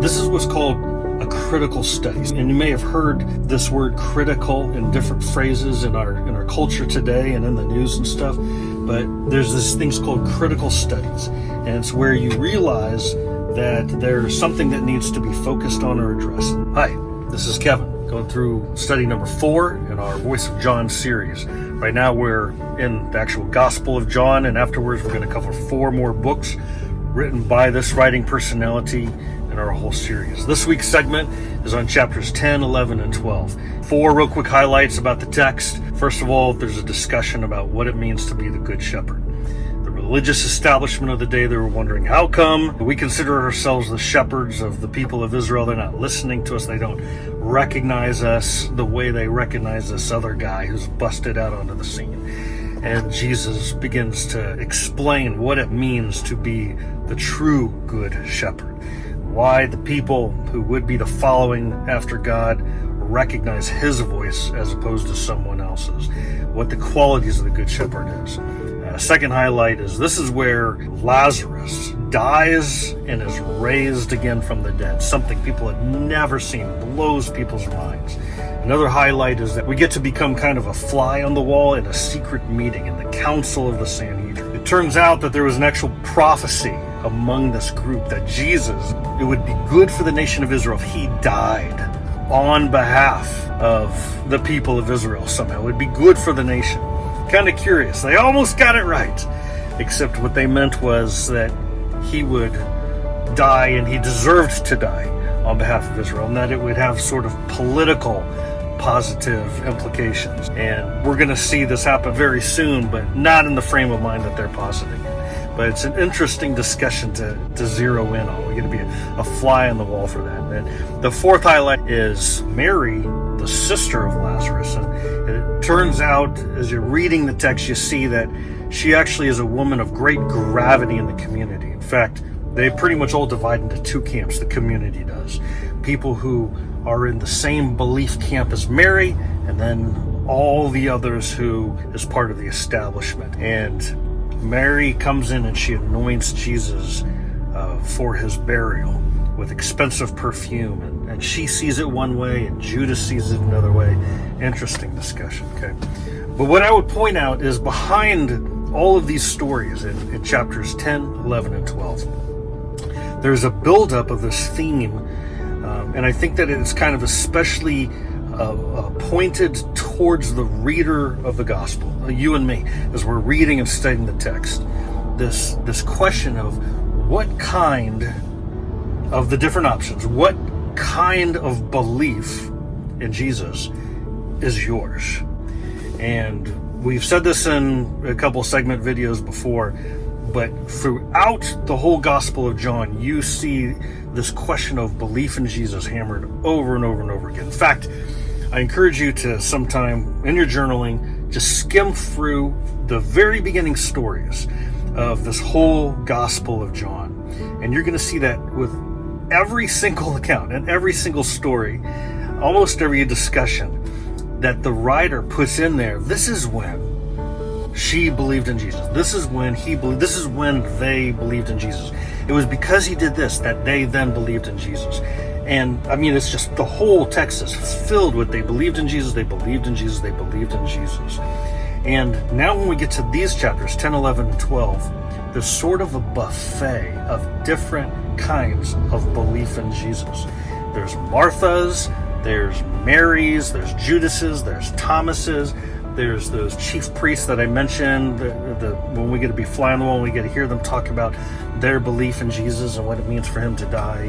This is what's called a critical study. And you may have heard this word critical in different phrases in our culture today and in the news and stuff, but there's this things called critical studies. And it's where you realize that there's something that needs to be focused on or addressed. Hi, this is Kevin, going through study number 4 in our Voice of John series. Right now we're in the actual Gospel of John, and afterwards we're going to cover 4 more books written by this writing personality in our whole series. This week's segment is on chapters 10, 11, and 12. 4 real quick highlights about the text. First of all, there's a discussion about what it means to be the Good Shepherd. The religious establishment of the day, they were wondering, how come we consider ourselves the shepherds of the people of Israel? They're not listening to us. They don't recognize us the way they recognize this other guy who's busted out onto the scene. And Jesus begins to explain what it means to be the true Good Shepherd. Why the people who would be the following after God recognize his voice as opposed to someone else's. What the qualities of the Good Shepherd is. Second highlight is this is where Lazarus dies and is raised again from the dead. Something people had never seen, blows people's minds. Another highlight is that we get to become kind of a fly on the wall in a secret meeting in the Council of the Sanhedrin. It turns out that there was an actual prophecy among this group that Jesus, it would be good for the nation of Israel if he died on behalf of the people of Israel somehow. It would be good for the nation. Kind of curious. They almost got it right. Except what they meant was that he would die and he deserved to die on behalf of Israel, and that it would have sort of political positive implications. And we're going to see this happen very soon, but not in the frame of mind that they're positing it. But it's an interesting discussion to zero in on. We're going to be a fly on the wall for that. And the fourth highlight is Mary, the sister of Lazarus. And it turns out, as you're reading the text, you see that she actually is a woman of great gravity in the community. In fact, they pretty much all divide into 2 camps, the community does. People who are in the same belief camp as Mary, and then all the others who is part of the establishment. And Mary comes in and she anoints Jesus for his burial with expensive perfume, and she sees it one way and Judas sees it another way. Interesting discussion, okay? But what I would point out is behind all of these stories in chapters 10, 11, and 12, there's a buildup of this theme, and I think that it's kind of especially pointed towards the reader of the gospel, you and me, as we're reading and studying the text. This question of what kind of the different options, what kind of belief in Jesus is yours? And we've said this in a couple segment videos before, but throughout the whole Gospel of John, you see this question of belief in Jesus hammered over and over and over again. In fact, I encourage you to sometime in your journaling, just skim through the very beginning stories of this whole Gospel of John. And you're going to see that with every single account and every single story, almost every discussion that the writer puts in there, this is when she believed in Jesus. This is when he believed. This is when they believed in Jesus. It was because he did this that they then believed in Jesus. And I mean, it's just the whole text is filled with they believed in Jesus, they believed in Jesus, they believed in Jesus. And now when we get to these chapters, 10, 11, and 12, there's sort of a buffet of different kinds of belief in Jesus. There's Martha's, there's Mary's, there's Judas's, there's Thomas's, there's those chief priests that I mentioned, when we get to be fly on the wall, and we get to hear them talk about their belief in Jesus and what it means for him to die.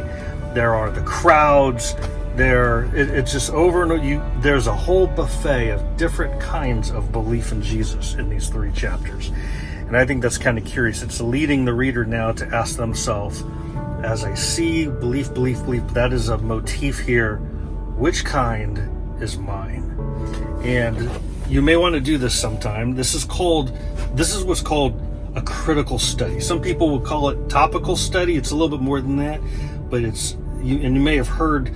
There are the crowds. It's just over and over. There's a whole buffet of different kinds of belief in Jesus in these 3 chapters. And I think that's kind of curious. It's leading the reader now to ask themselves, as I see belief, that is a motif here, which kind is mine? And you may want to do this sometime. This is what's called a critical study. Some people will call it topical study. It's a little bit more than that, but you may have heard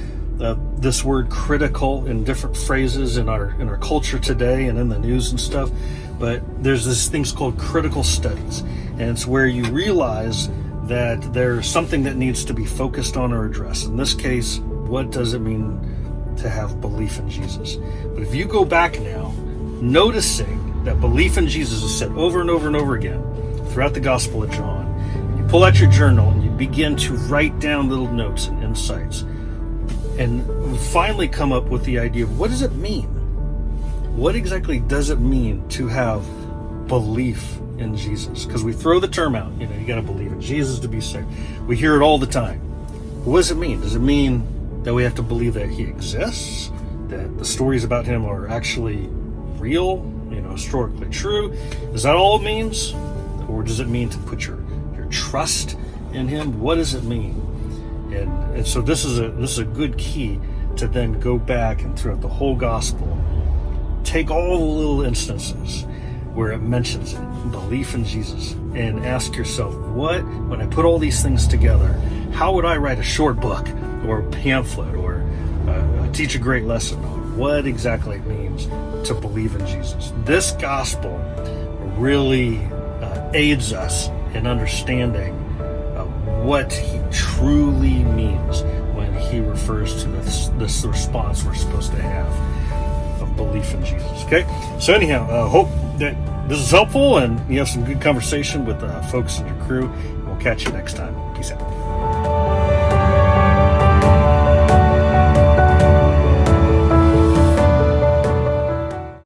this word critical in different phrases in our culture today and in the news and stuff. But there's this things called critical studies, and it's where you realize that there's something that needs to be focused on or addressed. In this case, what does it mean to have belief in Jesus? But if you go back now, noticing that belief in Jesus is said over and over and over again throughout the Gospel of John, and you pull out your journal and you begin to write down little notes and insights, and finally come up with the idea of what does it mean? What exactly does it mean to have belief in Jesus? Because we throw the term out, you got to believe in Jesus to be saved. We hear it all the time. What does it mean? Does it mean that we have to believe that he exists, that the stories about him are actually real, historically true? Is that all it means? Or does it mean to put your trust in him? What does it mean? And so this is a good key to then go back and throughout the whole gospel, take all the little instances where it mentions it, belief in Jesus, and ask yourself, when I put all these things together, how would I write a short book or a pamphlet or teach a great lesson on what exactly it means to believe in Jesus? This gospel really aids us in understanding what he truly means when he refers to this response we're supposed to have of belief in Jesus. Okay, so anyhow, hope that this is helpful and you have some good conversation with folks in your crew. We'll catch you next time. Peace out.